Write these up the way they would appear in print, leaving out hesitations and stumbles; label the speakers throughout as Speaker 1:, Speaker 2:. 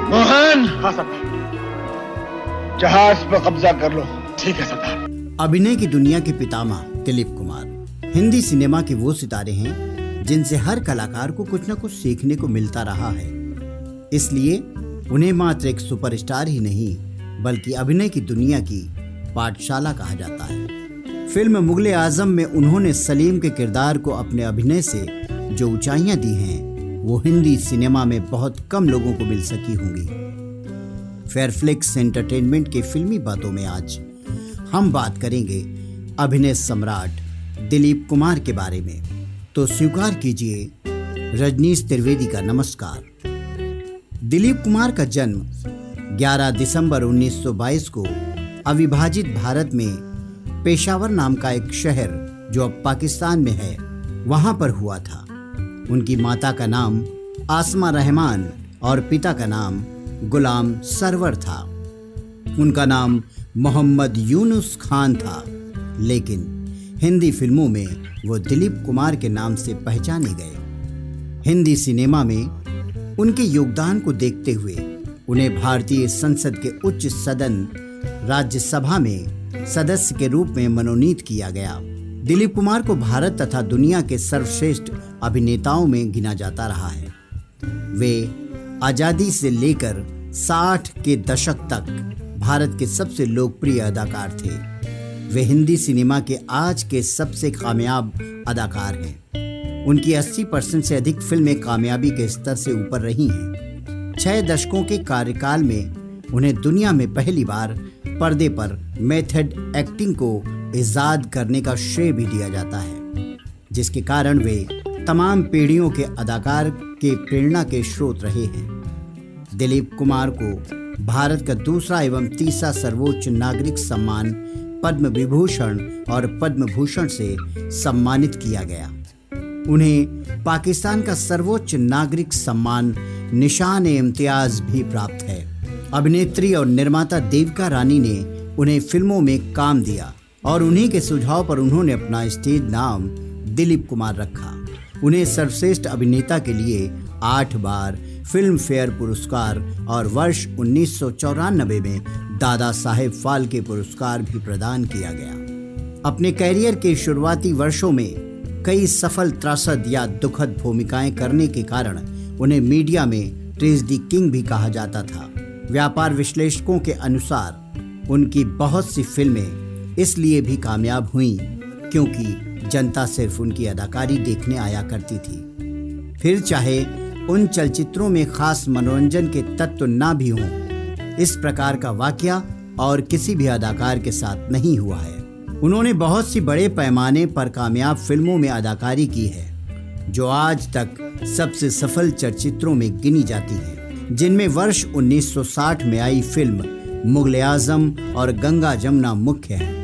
Speaker 1: मोहन,
Speaker 2: हाँ सरदार।
Speaker 1: जहाज पर कब्जा कर लो। ठीक है सरदार।
Speaker 3: अभिनय की दुनिया के पितामह दिलीप कुमार हिंदी सिनेमा के वो सितारे हैं जिनसे हर कलाकार को कुछ न कुछ सीखने को मिलता रहा है। इसलिए उन्हें मात्र एक सुपरस्टार ही नहीं बल्कि अभिनय की दुनिया की पाठशाला कहा जाता है। फिल्म मुगले आजम में उन्होंने सलीम के किरदार को अपने अभिनय से जो ऊंचाइयां दी हैं वो हिंदी सिनेमा में बहुत कम लोगों को मिल सकी होंगी। फेयरफ्लिक्स एंटरटेनमेंट के फिल्मी बातों में आज हम बात करेंगे अभिनय सम्राट दिलीप कुमार के बारे में। तो स्वीकार कीजिए रजनीश त्रिवेदी का नमस्कार। दिलीप कुमार का जन्म 11 दिसंबर 1922 को अविभाजित भारत में पेशावर नाम का एक शहर जो अब पाकिस्तान में है वहां पर हुआ था। उनकी माता का नाम आसमा रहमान और पिता का नाम गुलाम सरवर था। उनका नाम मोहम्मद यूनुस खान था, लेकिन हिंदी फिल्मों में वो दिलीप कुमार के नाम से पहचाने गए। हिंदी सिनेमा में उनके योगदान को देखते हुए उन्हें भारतीय संसद के उच्च सदन राज्यसभा में सदस्य के रूप में मनोनीत किया गया। दिलीप कुमार को भारत तथा दुनिया के सर्वश्रेष्ठ अभिनेताओं में गिना जाता रहा है। वे आजादी से लेकर 60 के दशक तक भारत के सबसे लोकप्रिय अदाकार थे। वे हिंदी सिनेमा के आज के सबसे कामयाब अदाकार हैं। उनकी 80% से अधिक फिल्में कामयाबी के स्तर से ऊपर रही हैं। 6 दशकों के कार्यकाल में उन्हें दुनिया में पहली बार पर्दे पर मेथड एक्टिंग को इजाद करने का श्रेय भी दिया जाता है, जिसके कारण वे तमाम पीढ़ियों के अदाकार के प्रेरणा के स्रोत रहे हैं। दिलीप कुमार को भारत का दूसरा एवं तीसरा सर्वोच्च नागरिक सम्मान पद्म विभूषण और पद्म भूषण से सम्मानित किया गया। उन्हें पाकिस्तान का सर्वोच्च नागरिक सम्मान निशान-ए-इम्तियाज भी प्राप्त है। अभिनेत्री और निर्माता देविका रानी ने उन्हें फिल्मों में काम दिया और उन्हीं के सुझाव पर उन्होंने अपना स्टेज नाम दिलीप कुमार रखा। उन्हें सर्वश्रेष्ठ अभिनेता के लिए 8 बार फिल्म फेयर पुरस्कार और वर्ष 1994 में दादा साहेब फाल्के पुरस्कार भी प्रदान किया गया। अपने कैरियर के शुरुआती वर्षों में कई सफल त्रासद या दुखद भूमिकाएं करने के कारण उन्हें मीडिया में ट्रेजेडी किंग भी कहा जाता था। व्यापार विश्लेषकों के अनुसार उनकी बहुत सी फिल्में इसलिए भी कामयाब हुईं क्योंकि जनता सिर्फ उनकी अदाकारी देखने आया करती थी। फिर चाहे उन चलचित्रों में खास मनोरंजन के तत्व ना भी हों, इस प्रकार का वाकया और किसी भी अदाकार के साथ नहीं हुआ है। उन्होंने बहुत सी बड़े पैमाने पर कामयाब फिल्मों में अदाकारी की है जो आज तक सबसे सफल चलचित्रों में गिनी जाती है, जिनमें वर्ष 1960 में आई फिल्म मुगले आजम और गंगा जमुना मुख्य हैं।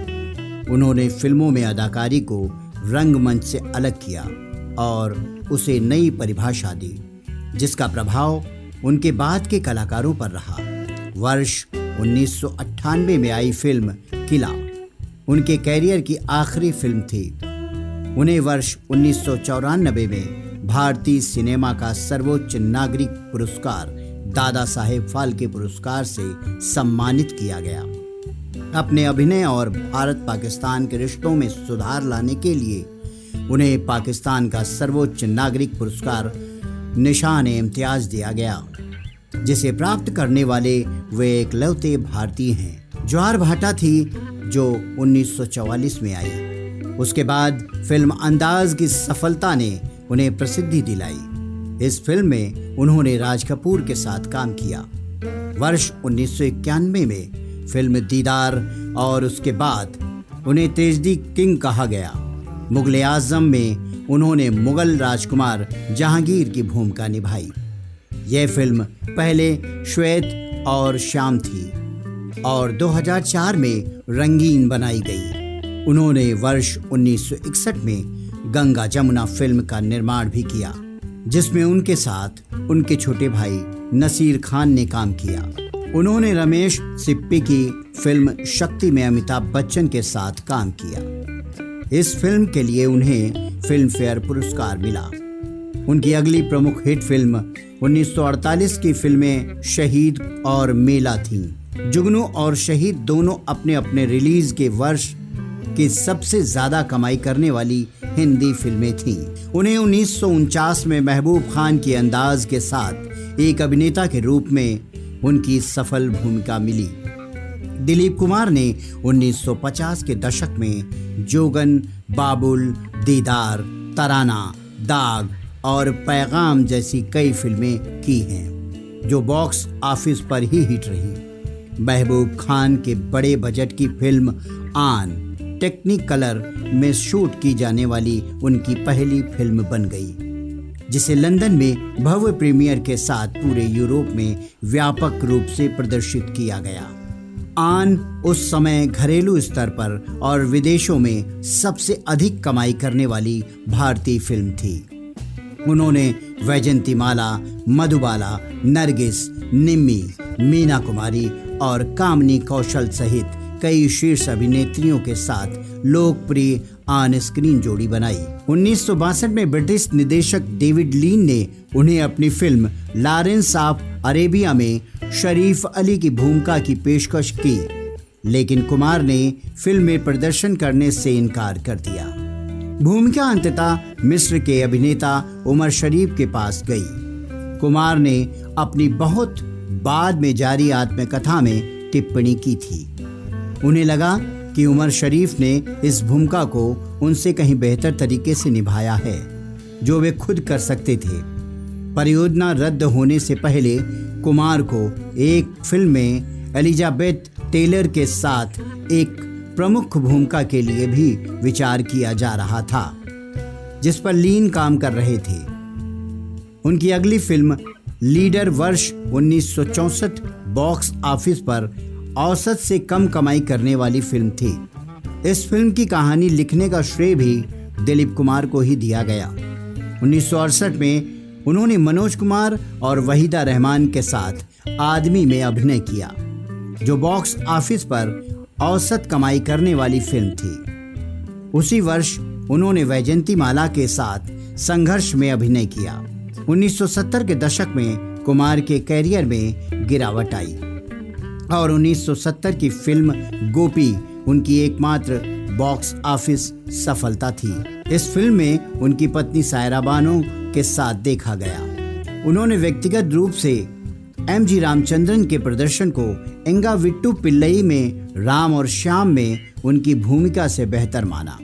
Speaker 3: उन्होंने फिल्मों में अदाकारी को रंगमंच से अलग किया और उसे नई परिभाषा दी, जिसका प्रभाव उनके बाद के कलाकारों पर रहा। वर्ष 1998 में आई फिल्म किला उनके कैरियर की आखिरी फिल्म थी। उन्हें वर्ष 1994 में भारतीय सिनेमा का सर्वोच्च नागरिक पुरस्कार दादा साहेब फाल्के पुरस्कार से सम्मानित किया गया। अपने अभिनय और भारत पाकिस्तान के रिश्तों में सुधार लाने के लिए उन्हें पाकिस्तान का सर्वोच्च नागरिक पुरस्कार निशान-ए-इम्तियाज दिया गया, जिसे प्राप्त करने वाले वे एकलौते भारतीय हैं। ज्वार भाटा थी जो 1944 में आई। उसके बाद फिल्म अंदाज की सफलता ने उन्हें प्रसिद्धि दिलाई। इस फिल्म में उन्होंने राज कपूर के साथ काम किया। वर्ष 1991 में फिल्म दीदार और उसके बाद उन्हें ट्रेजेडी किंग कहा गया। मुगले आजम में उन्होंने मुगल राजकुमार जहांगीर की भूमिका निभाई। यह फिल्म पहले श्वेत और श्याम थी और 2004 में रंगीन बनाई गई। उन्होंने वर्ष 1961 में गंगा जमुना फिल्म का निर्माण भी किया, जिसमें उनके साथ उनके छोटे भाई नसीर खान ने काम किया। उन्होंने रमेश सिप्पी की फिल्म शक्ति में अमिताभ बच्चन के साथ काम किया। इस फिल्म के लिए उन्हें फिल्म फेयर पुरस्कार मिला। उनकी अगली प्रमुख हिट फिल्म 1948 की फिल्में शहीद और मेला थीं। जुगनू और शहीद दोनों अपने अपने रिलीज के वर्ष की सबसे ज्यादा कमाई करने वाली हिंदी फिल्में थीं। उन्हें 1949 में महबूब खान के अंदाज के साथ एक अभिनेता के रूप में उनकी सफल भूमिका मिली। दिलीप कुमार ने 1950 के दशक में जोगन, बाबुल, दीदार, तराना, दाग और पैगाम जैसी कई फिल्में की हैं, जो बॉक्स ऑफिस पर ही हिट रही। महबूब खान के बड़े बजट की फिल्म आन टेक्निकलर में शूट की जाने वाली उनकी पहली फिल्म बन गई, जिसे लंदन में भव्य प्रीमियर के साथ पूरे यूरोप में व्यापक रूप से प्रदर्शित किया गया। आन उस समय घरेलू स्तर पर और विदेशों में सबसे अधिक कमाई करने वाली भारतीय फिल्म थी। उन्होंने वैजंतीमाला, मधुबाला, नरगिस, निम्मी, मीना कुमारी और कामनी कौशल सहित कई शीर्ष अभिनेत्रियों के साथ लोकप्रिय ऑन स्क्रीन जोड़ी बनाई। 1962 में ब्रिटिश निदेशक डेविड लीन ने उन्हें अपनी फिल्म लॉरेंस ऑफ अरेबिया में शरीफ अली की भूमिका की पेशकश की, लेकिन कुमार ने फिल्म में प्रदर्शन करने से इनकार कर दिया। भूमिका अंततः मिस्र के अभिनेता उमर शरीफ के पास गई। कुमार ने अपनी बहुत बाद में जारी आत्मकथा में टिप्पणी की थी। उन्हें लगा कि उमर शरीफ ने इस भूमिका को उनसे कहीं बेहतर तरीके से निभाया है, जो वे खुद कर सकते थे। परियोजना रद्द होने से पहले कुमार को एक फिल्म में एलिजाबेथ टेलर के साथ एक प्रमुख भूमिका के लिए भी विचार किया जा रहा था, जिस पर लीन काम कर रहे थे। उनकी अगली फिल्म लीडर वर्ष 1964 बॉक्स ऑफिस पर औसत से कम कमाई करने वाली फिल्म थी। इस फिल्म की कहानी लिखने का श्रेय भी दिलीप कुमार को ही दिया गया। 1968 में उन्होंने मनोज कुमार और वहीदा रहमान के साथ आदमी में अभिनय किया, जो बॉक्स ऑफिस पर औसत कमाई करने वाली फिल्म थी। उसी वर्ष उन्होंने वैजंतीमाला के साथ संघर्ष में अभिनय किया। 1970 के दशक में कुमार के कैरियर में गिरावट आई और 1970 की फिल्म गोपी उनकी एकमात्र बॉक्स ऑफिस सफलता थी। इस फिल्म में उनकी पत्नी सायरा बानो के साथ देखा गया। उन्होंने व्यक्तिगत रूप से एम.जी. रामचंद्रन के प्रदर्शन को एंगा विट्टू पिल्लई में राम और श्याम में उनकी भूमिका से बेहतर माना।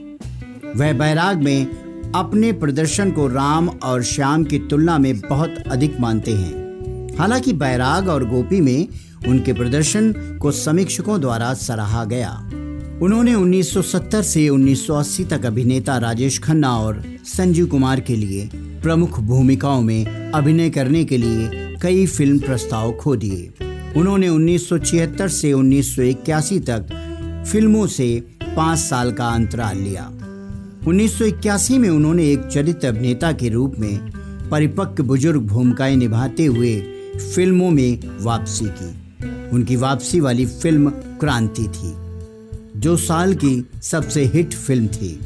Speaker 3: वह बैराग में अपने प्रदर्शन को राम और श्याम की तुलना में बहुत अधिक मानते हैं। हालांकि बैराग और गोपी में उनके प्रदर्शन को समीक्षकों द्वारा सराहा गया। उन्होंने 1970 से 1980 तक अभिनेता राजेश खन्ना और संजीव कुमार के लिए प्रमुख भूमिकाओं में अभिनय करने के लिए कई फिल्म प्रस्ताव खो दिए। उन्होंने 1976 से 1981 तक फिल्मों से 5 साल का अंतराल लिया। 1981 में उन्होंने एक चरित्र अभिनेता के रूप में परिपक्व बुजुर्ग भूमिकाएं निभाते हुए फिल्मों में वापसी की। उनकी वापसी वाली फिल्म क्रांति थी, जो साल की सबसे हिट फिल्म थी।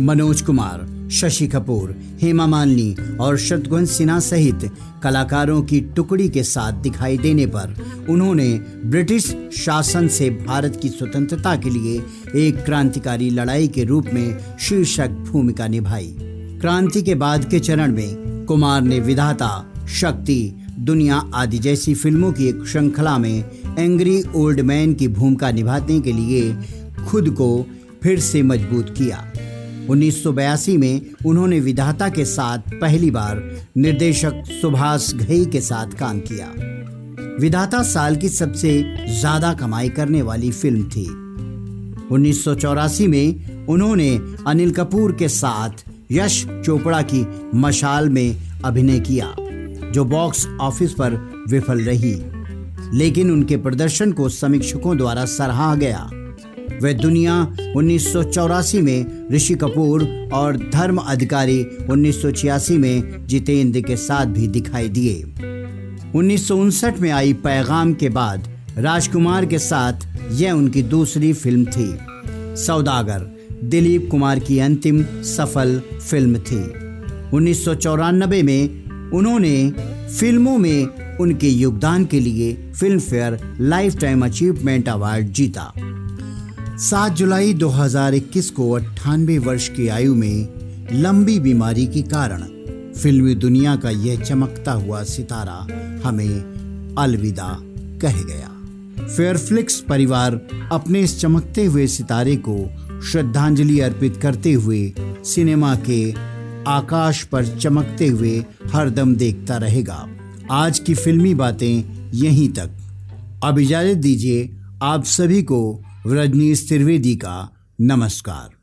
Speaker 3: मनोज कुमार, शशि कपूर, हेमा मालिनी और शत्रुघ्न सिन्हा सहित कलाकारों की टुकड़ी के साथ दिखाई देने पर उन्होंने ब्रिटिश शासन से भारत की स्वतंत्रता के लिए एक क्रांतिकारी लड़ाई के रूप में शीर्षक भूमिका निभाई। क्रांति के बाद के चरण में कुमार ने विधाता, शक्ति, दुनिया आदि जैसी फिल्मों की एक श्रृंखला में एंग्री ओल्ड मैन की भूमिका निभाने के लिए खुद को फिर से मजबूत किया। 1982 में उन्होंने विधाता के साथ पहली बार निर्देशक सुभाष घई के साथ काम किया। विधाता साल की सबसे ज्यादा कमाई करने वाली फिल्म थी। 1984 में उन्होंने अनिल कपूर के साथ यश चोपड़ा की मशाल में अभिनय किया, जो बॉक्स ऑफिस पर विफल रही, लेकिन उनके प्रदर्शन को समीक्षकों द्वारा सराहा गया। वह दुनिया 1984 में ऋषि कपूर और धर्म अधिकारी 1986 में जितेंद्र के साथ भी दिखाई दिए। 1959 में आई पैगाम के बाद राजकुमार के साथ यह उनकी दूसरी फिल्म थी। सौदागर दिलीप कुमार की अंतिम सफल फिल्म थी। 1994 में उन्होंने फिल्मों में उनके योगदान के लिए film fair life time achievement award जीता। 7 जुलाई 2021 को 98 वर्ष की आयु में लंबी बीमारी के कारण फिल्मी दुनिया का यह चमकता हुआ सितारा हमें अलविदा कह गया। फेयरफ्लिक्स परिवार अपने इस चमकते हुए सितारे को श्रद्धांजलि अर्पित करते हुए सिनेमा के आकाश पर चमकते हुए हरदम देखता रहेगा। आज की फिल्मी बातें यहीं तक। अब इजाजत दीजिए आप सभी को। रजनीश त्रिवेदी का नमस्कार।